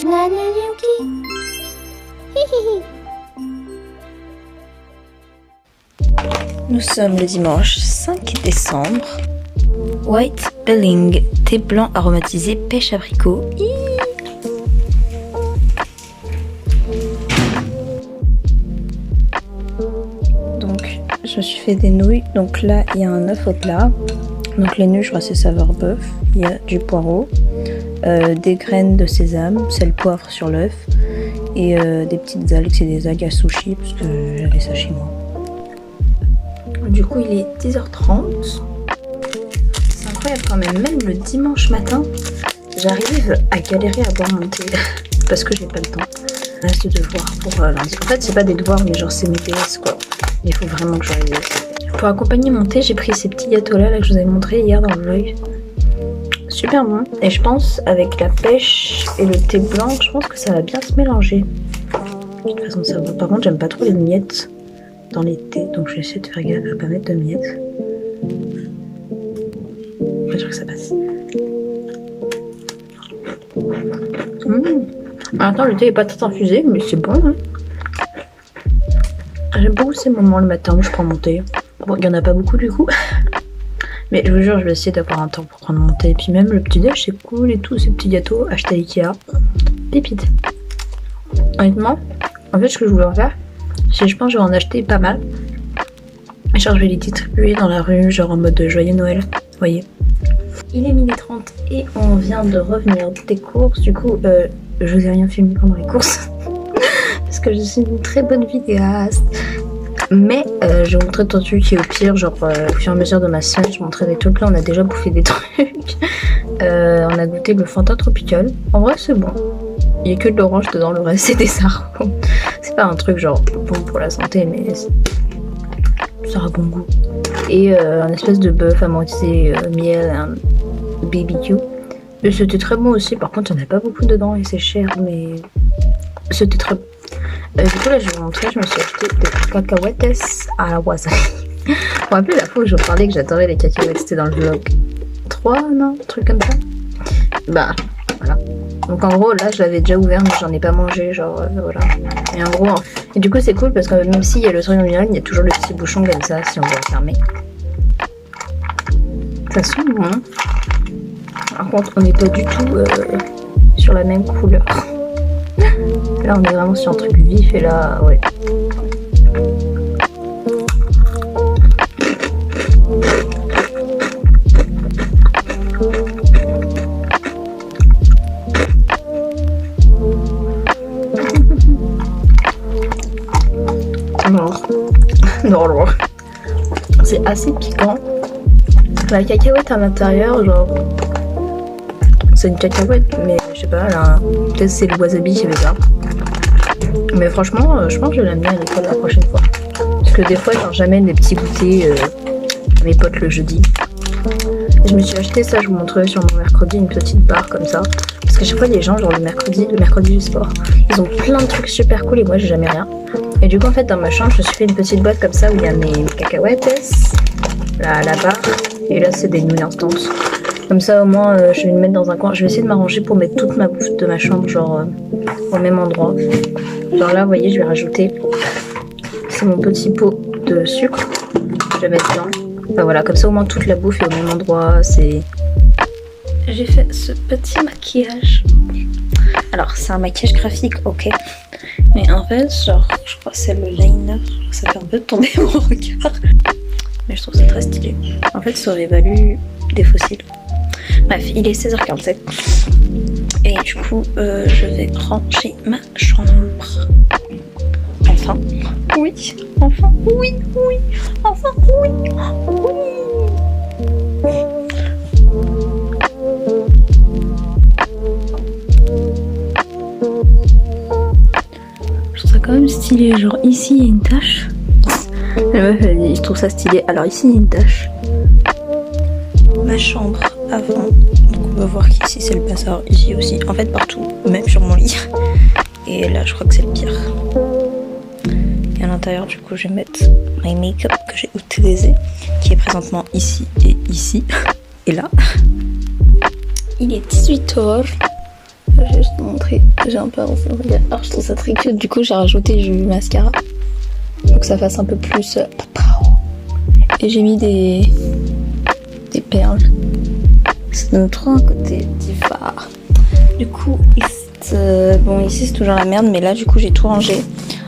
Nanayuki. Nous sommes le dimanche 5 décembre. White Belling, thé blanc aromatisé pêche abricot. Donc je me suis fait des nouilles. Donc là il y a un œuf au plat. Donc les nouilles je crois c'est saveur bœuf. Il y a du poireau, des graines de sésame, sel, poivre sur l'œuf et des petites algues, c'est des algues à sushi parce que j'avais ça chez moi. Du coup il est 10h30. C'est incroyable quand même le dimanche matin, j'arrive à galérer à boire mon thé parce que j'ai pas le temps. Il reste de devoirs pour lundi. En fait c'est pas des devoirs mais genre c'est mes DS quoi. Il faut vraiment que je révise. Pour accompagner mon thé j'ai pris ces petits gâteaux là que je vous avais montré hier dans le vlog. Super bon. Et je pense avec la pêche et le thé blanc, je pense que ça va bien se mélanger. De toute façon ça va. Par contre j'aime pas trop les miettes dans les thés, donc je vais essayer de faire gaffe à pas mettre de miettes. Pas sûr que ça passe. Attends, le thé est pas très infusé, mais c'est bon. Hein. J'aime beaucoup ces moments le matin où je prends mon thé. Bon, il y en a pas beaucoup du coup. Mais je vous jure, je vais essayer d'avoir un temps pour prendre mon thé. Et puis même le petit déj, c'est cool et tout. Ces petits gâteaux achetés à Ikea. Pépite. Honnêtement, en fait, ce que je voulais en faire, c'est je pense que je vais en acheter pas mal. Genre, je vais les distribuer dans la rue, genre en mode joyeux Noël. Vous voyez. Il est 12h30 et on vient de revenir des courses. Du coup, je vous ai rien filmé pendant les courses. Parce que je suis une très bonne vidéaste. Mais je vais vous montrer ton truc qui est au pire, genre au fur et à mesure de ma semaine, je vous montrerai des trucs. Là on a déjà bouffé des trucs. On a goûté le Fanta Tropical. En vrai c'est bon. Il n'y a que de l'orange dedans, le reste c'est des sarcos. C'est pas un truc genre bon pour la santé, mais ça a bon goût. Et un espèce de bœuf à moitié miel, un BBQ. Et c'était très bon aussi, par contre il n'y en a pas beaucoup dedans et c'est cher, mais c'était très bon. Du coup là je vais vous montrer, je me suis acheté des cacahuètes à la wasabi. Vous vous rappelez la fois où je vous parlais que j'adorais les cacahuètes, c'était dans le vlog 3, non, un truc comme ça. Bah voilà. Donc en gros là je l'avais déjà ouvert mais j'en ai pas mangé, genre voilà. Et en gros, et du coup c'est cool parce que même s'il y a le truc en miel, il y a toujours le petit bouchon comme ça si on veut le fermer. Ça sent bon. Par contre on n'est pas du tout sur la même couleur. Là on est vraiment sur un truc vif et là ouais. Non. C'est assez piquant. La cacahuète à l'intérieur, genre c'est une cacahuète, mais je sais pas, peut-être c'est le wasabi qui fait ça. Mais franchement, je pense que je l'aime bien à l'école la prochaine fois. Parce que des fois, genre, j'amène des petits goûters à mes potes le jeudi. Et je me suis acheté ça, je vous montrerai sur mon mercredi, une petite barre comme ça. Parce que chaque fois, les gens, genre le mercredi du sport, ils ont plein de trucs super cool et moi, j'ai jamais rien. Et du coup, en fait, dans ma chambre, je me suis fait une petite boîte comme ça où il y a mes cacahuètes, la barre, et là, c'est des nouilles instantes. Comme ça au moins je vais me mettre dans un coin. Je vais essayer de m'arranger pour mettre toute ma bouffe de ma chambre genre au même endroit. Genre là vous voyez je vais rajouter. C'est mon petit pot de sucre. Je vais mettre dedans. Enfin voilà, comme ça au moins toute la bouffe est au même endroit. C'est. J'ai fait ce petit maquillage. Alors c'est un maquillage graphique, ok. Mais en fait genre je crois que c'est le liner. Ça fait un peu tomber mon regard. Mais je trouve ça très stylé. En fait ça aurait valu des fossiles. Bref, il est 16h47 et du coup je vais ranger ma chambre. Enfin, oui, enfin, oui, enfin, oui. Je trouve ça quand même stylé, genre ici il y a une tache. La meuf elle dit je trouve ça stylé, alors ici il y a une tache. Ma chambre avant, donc on va voir qu'ici c'est le bazar, ici aussi, en fait partout, même sur mon lit. Et là je crois que c'est le pire. Et à l'intérieur du coup je vais mettre my make-up que j'ai utilisé, qui est présentement ici et ici, et là. Il est 18h, je vais juste te montrer. J'ai un peu avancé le regard. Alors, je trouve ça très cute. Du coup, j'ai rajouté du mascara pour que ça fasse un peu plus. Et j'ai mis des perles. Ça donne trop un côté diffard. Du coup, ici c'est toujours la merde, mais là, du coup, j'ai tout rangé.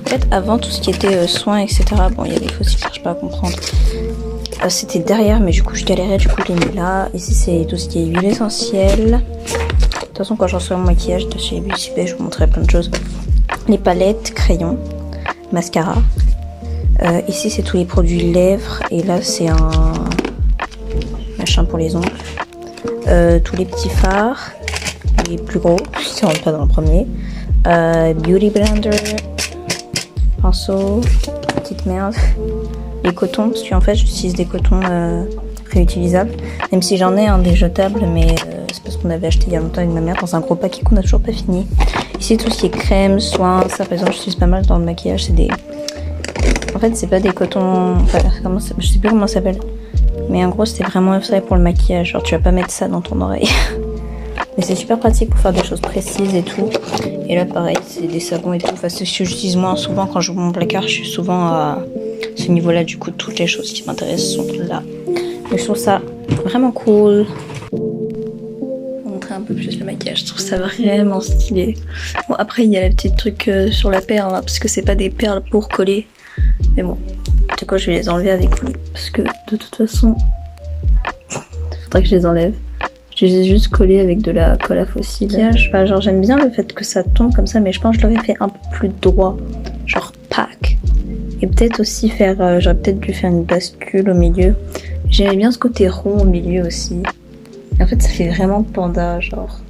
En fait, avant, tout ce qui était soins, etc. Bon, il y a des fossiles, je ne pas à comprendre. C'était derrière, mais du coup, je galérais. Du coup, je l'ai mis là. Ici, c'est tout ce qui est huile essentielle. De toute façon, quand je reçois mon maquillage de chez Beauty Bay, je vous montrerai plein de choses. Les palettes, crayons, mascara. Ici, c'est tous les produits lèvres. Et là, c'est un machin pour les ongles. Tous les petits fards. Les plus gros, si on rentre pas dans le premier. Beauty blender. Pinceau. Petite merde. Les cotons, parce qu'en fait, j'utilise des cotons réutilisables. Même si j'en ai un des jetables, mais c'est parce qu'on avait acheté il y a longtemps avec ma mère dans un gros paquet qu'on n'a toujours pas fini. Ici, tout ce qui est crème, soins, ça par exemple, j'utilise pas mal dans le maquillage. C'est des. En fait, c'est pas des cotons. Enfin, je sais plus comment ça s'appelle. Mais en gros, c'était vraiment fait pour le maquillage. Genre, tu vas pas mettre ça dans ton oreille. Mais c'est super pratique pour faire des choses précises et tout. Et là, pareil, c'est des savons et tout. Enfin, c'est ce que j'utilise moins souvent quand je joue mon placard. Je suis souvent à ce niveau-là. Du coup, toutes les choses qui m'intéressent sont là. Et je trouve ça vraiment cool. Je vais montrer un peu plus le maquillage. Je trouve ça vraiment stylé. Bon, après, il y a la petite truc sur la perle, hein, parce que c'est pas des perles pour coller. Mais bon, tu sais quoi, je vais les enlever avec lui. Parce que de toute façon, il faudrait que je les enlève. Je les ai juste collés avec de la colle à fossile. Enfin, genre, j'aime bien le fait que ça tombe comme ça, mais je pense que je l'aurais fait un peu plus droit. Genre, pack. Et peut-être aussi faire. J'aurais peut-être dû faire une bascule au milieu. J'aimais bien ce côté rond au milieu aussi. Et en fait, ça fait vraiment panda, genre.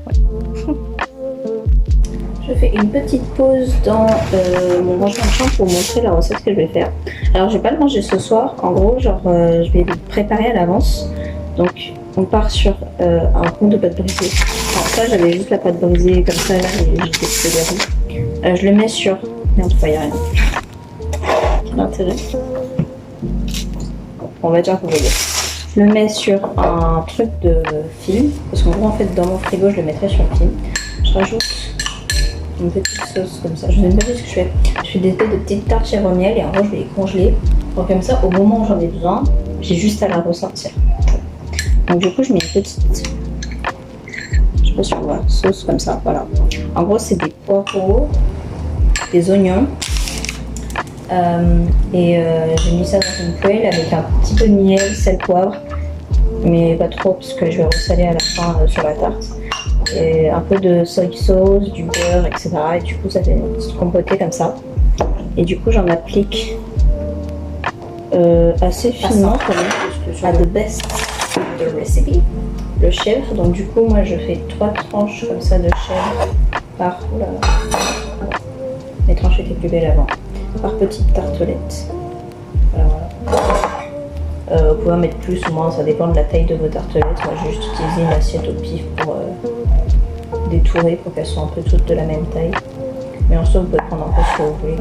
Ouais. Je fais une petite pause dans mon rangement de chambre pour montrer la recette que je vais faire. Alors, je vais pas le manger ce soir. En gros, genre, je vais le préparer à l'avance. Donc, on part sur un rond de pâte brisée. Alors, ça, j'avais juste la pâte brisée comme ça, là, et j'ai découpé des ronds. Je le mets sur. Merde, il n'y a rien. Quel intérêt. On va dire que vous voyez. Je le mets sur un truc de film. Parce qu'en gros, en fait, dans mon frigo, je le mettrai sur le film. Je rajoute une petite sauce comme ça. Je ne sais même pas ce que je fais. Je fais des espèces de petites tartes chèvre miel et en gros je vais les congeler. Donc comme ça, au moment où j'en ai besoin, j'ai juste à la ressortir. Donc du coup, je mets une petite, je sais pas si on voit, sauce comme ça. Voilà. En gros, c'est des poireaux, des oignons. J'ai mis ça dans une poêle avec un petit peu de miel, sel, poivre. Mais pas trop parce que je vais ressaler à la fin sur la tarte. Et un peu de soy sauce, du beurre, etc. Et du coup, ça fait une petite compotée comme ça. Et du coup, j'en applique assez finement quand même, à the best the recipe, le chèvre. Donc du coup, moi, je fais 3 tranches comme ça de chèvre par... Oula, les tranches étaient plus belles avant. Par petite tartelette. Voilà. Vous pouvez en mettre plus ou moins, ça dépend de la taille de vos tartelettes. Moi, j'ai juste utilisé une assiette au pif pour détourer pour qu'elles soient un peu toutes de la même taille. Mais en soi, vous pouvez prendre un peu ce que vous voulez.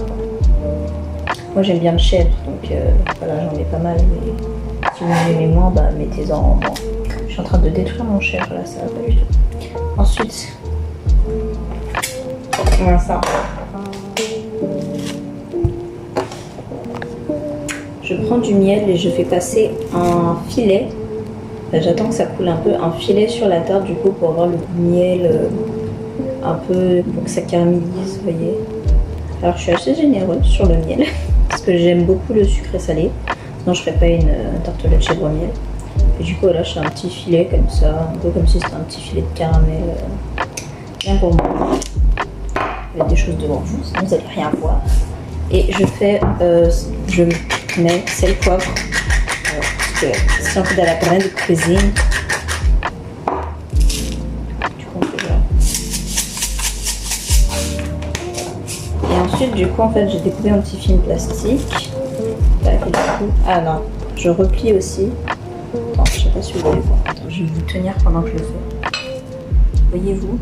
Moi, j'aime bien le chèvre, donc voilà, j'en ai pas mal. Mais si vous en aimez moins, bah, mettez-en en moins. Je suis en train de détruire mon chèvre, là, ça va pas du tout. Ensuite, voilà ça. Je prends du miel et je fais passer un filet. Enfin, j'attends que ça coule un peu, un filet sur la tarte du coup pour avoir le miel un peu, pour que ça caramélise, vous voyez. Alors je suis assez généreuse sur le miel parce que j'aime beaucoup le sucré salé. Sinon je ferais pas une tartelette chèvre miel. Et du coup là je fais un petit filet comme ça, un peu comme si c'était un petit filet de caramel. Bien pour moi. Il y a des choses devant vous, sinon vous n'allez rien voir. Et je fais, je mets sel, poivre, parce que si on fait de la grande cuisine, du coup on fait là. Et ensuite du coup en fait j'ai découpé un petit film plastique. Tac, et du coup, ah non, je replie aussi. Attends, je sais pas si vous voyez voir. Attends, je vais vous tenir pendant que je le fais. Voyez-vous?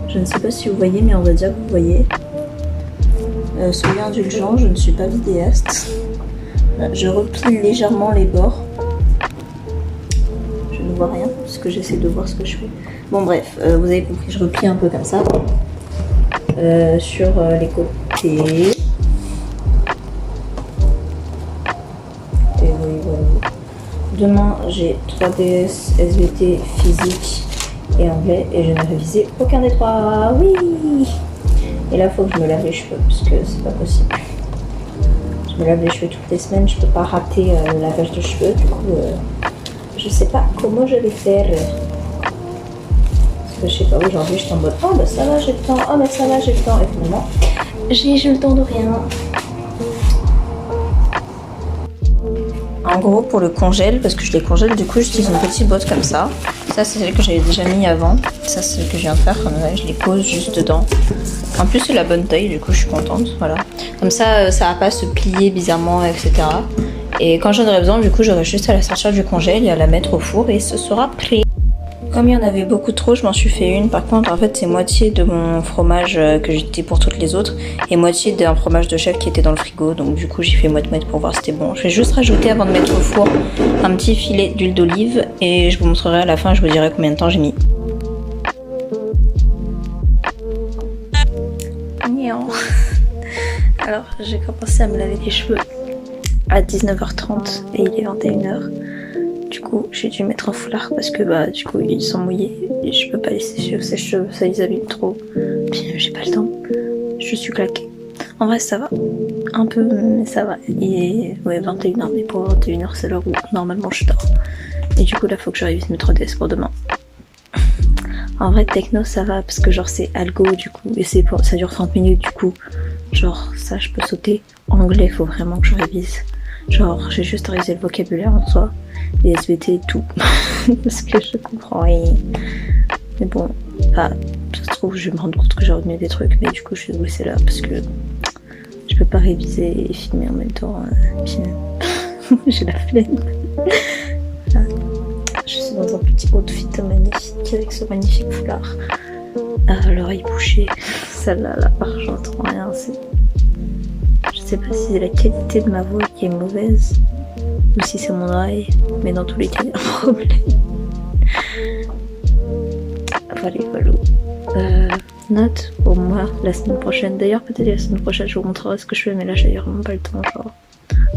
Je ne sais pas si vous voyez, mais on va dire que vous voyez. Soyez indulgents, je ne suis pas vidéaste. Je replie légèrement les bords. Je ne voit rien parce que j'essaie de voir ce que je fais. Bon bref, vous avez compris, je replie un peu comme ça sur les côtés. Et oui, voilà. Demain, j'ai 3DS, SVT, physique et anglais et je n'ai révisé aucun des trois. Oui. Et là, il faut que je me lave les cheveux parce que c'est pas possible. Je me lave les cheveux toutes les semaines, je peux pas rater le lavage de cheveux. Du coup, je sais pas comment je vais faire. Parce que je sais pas, aujourd'hui, je suis en mode oh bah ça va, j'ai le temps, oh bah ça va, j'ai le temps. Et finalement, j'ai le temps de rien. En gros, pour le congèle, parce que je les congèle, du coup, j'utilise une petite boîte comme ça. Ça, c'est celle que j'avais déjà mis avant. Ça, c'est celle que je viens de faire. Comme ça, je les pose juste dedans. En plus, c'est la bonne taille, du coup, je suis contente. Voilà. Comme ça, ça va pas se plier bizarrement, etc. Et quand j'en aurai besoin, du coup, j'aurai juste à la sortir du congèle et à la mettre au four et ce sera prêt. Comme il y en avait beaucoup trop, je m'en suis fait une. Par contre, en fait, c'est moitié de mon fromage que j'étais pour toutes les autres et moitié d'un fromage de chèvre qui était dans le frigo. Donc du coup, j'ai fait moite-moite pour voir si c'était bon. Je vais juste rajouter avant de mettre au four un petit filet d'huile d'olive et je vous montrerai à la fin, je vous dirai combien de temps j'ai mis. Alors, j'ai commencé à me laver les cheveux à 19h30 et il est 21h. Du coup, j'ai dû mettre un foulard parce que bah du coup ils sont mouillés et je peux pas laisser sur ces cheveux, ça les abîme trop. Puis j'ai pas le temps, je suis claquée. En vrai ça va, un peu mais ça va. Et ouais 21h, mais pour 21h c'est l'heure où normalement je dors. Et du coup là faut que je révise mes 3DS pour demain. En vrai techno ça va parce que genre c'est algo du coup et c'est pour... ça dure 30 minutes du coup. Genre ça je peux sauter. Anglais faut vraiment que je révise. Genre j'ai juste révisé le vocabulaire en soi. Les SVT et tout. Parce que je comprends rien. Mais bon, ça se trouve, je vais me rendre compte que j'ai retenu des trucs. Mais du coup, je suis laissée là parce que je peux pas réviser et filmer en même temps. J'ai la flemme. Voilà. Je suis dans un petit outfit magnifique avec ce magnifique foulard. L'oreille bouchée. Celle-là, là, j'entends rien. Je sais pas si c'est la qualité de ma voix qui est mauvaise. Ou si c'est mon oreille, mais dans tous les cas, il y a un problème. Voilà. Note pour moi la semaine prochaine. D'ailleurs, peut-être la semaine prochaine, je vous montrerai ce que je fais, mais là, j'ai vraiment pas le temps. Genre.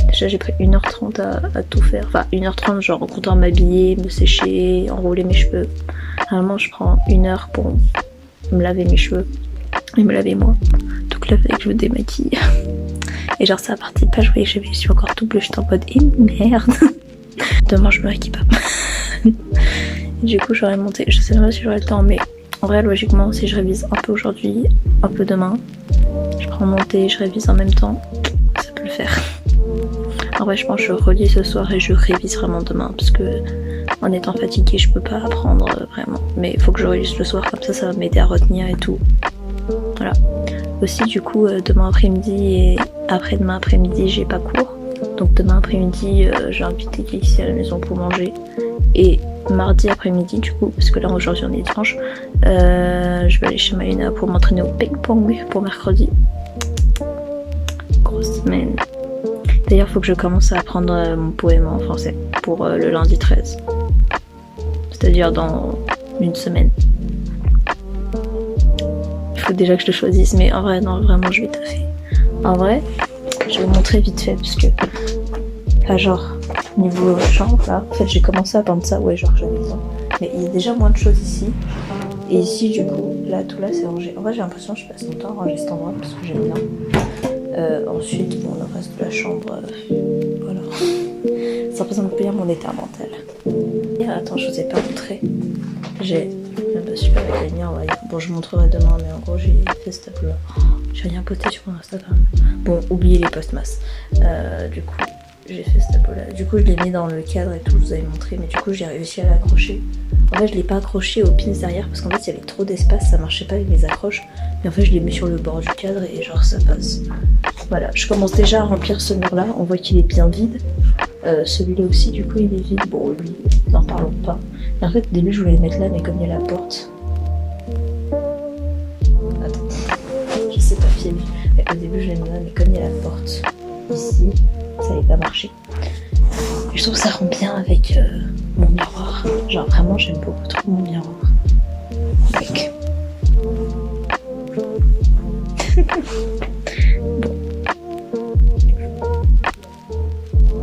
Déjà, j'ai pris 1h30 à tout faire. Enfin, 1h30, genre en comptant m'habiller, me sécher, enrouler mes cheveux. Normalement, je prends 1 heure pour me laver mes cheveux et me laver moi. Donc là, il fallait que je me démaquille. Et genre ça a parti de page, vous voyez, je suis encore tout bleue, j'étais en mode merde. Demain je me maquille pas. Du coup j'aurais monté, je sais même pas si j'aurai le temps, mais en vrai logiquement si je révise un peu aujourd'hui, un peu demain, je prends mon thé, je révise en même temps, ça peut le faire. En vrai je pense que je relis ce soir et je révise vraiment demain parce que en étant fatiguée je peux pas apprendre vraiment. Mais il faut que je relise le soir, comme ça va m'aider à retenir et tout. Voilà. Aussi du coup demain après-midi et après-demain après-midi j'ai pas cours. Donc demain après-midi j'ai invité ici à la maison pour manger. Et mardi après-midi du coup, parce que là aujourd'hui on est dimanche, je vais aller chez Maïna pour m'entraîner au ping-pong pour mercredi. Grosse semaine. D'ailleurs faut que je commence à apprendre mon poème en français pour le lundi 13. C'est-à-dire dans une semaine. Il faut déjà que je le choisisse, mais en vrai non, vraiment je vais taffer. En vrai je vais vous montrer vite fait parce que là genre niveau chambre là, en fait j'ai commencé à peindre ça, ouais genre j'avais besoin, mais il y a déjà moins de choses ici et ici du coup là tout là c'est rangé. En vrai j'ai l'impression que je passe mon temps à ranger cet endroit parce que j'aime bien. Ensuite bon le reste de la chambre voilà, ça représente bien mon état mental. Et attends, je vous ai pas montré, j'ai super avec les liens, ouais. Bon je vous montrerai demain, mais en gros j'ai fait ce tableau là. J'ai rien poté sur mon Instagram. Bon, oubliez les post-mass. Du coup, j'ai fait ce tableau là. Du coup, je l'ai mis dans le cadre et tout, je vous avais montré, mais du coup, j'ai réussi à l'accrocher. En fait, je l'ai pas accroché aux pins derrière parce qu'en fait, il y avait trop d'espace, ça marchait pas avec mes accroches. Mais en fait, je l'ai mis sur le bord du cadre et genre ça passe. Voilà, je commence déjà à remplir ce mur là. On voit qu'il est bien vide. Celui-là aussi, du coup, il est vide. Bon, lui, n'en parlons pas. Et en fait, au début, je voulais le mettre là, mais comme il y a la porte. C'est pas fiable. Au début je l'ai mis là, mais comme il y a la porte ici, ça n'allait pas marcher. Et je trouve que ça rend bien avec mon miroir. Genre vraiment j'aime beaucoup trop mon miroir.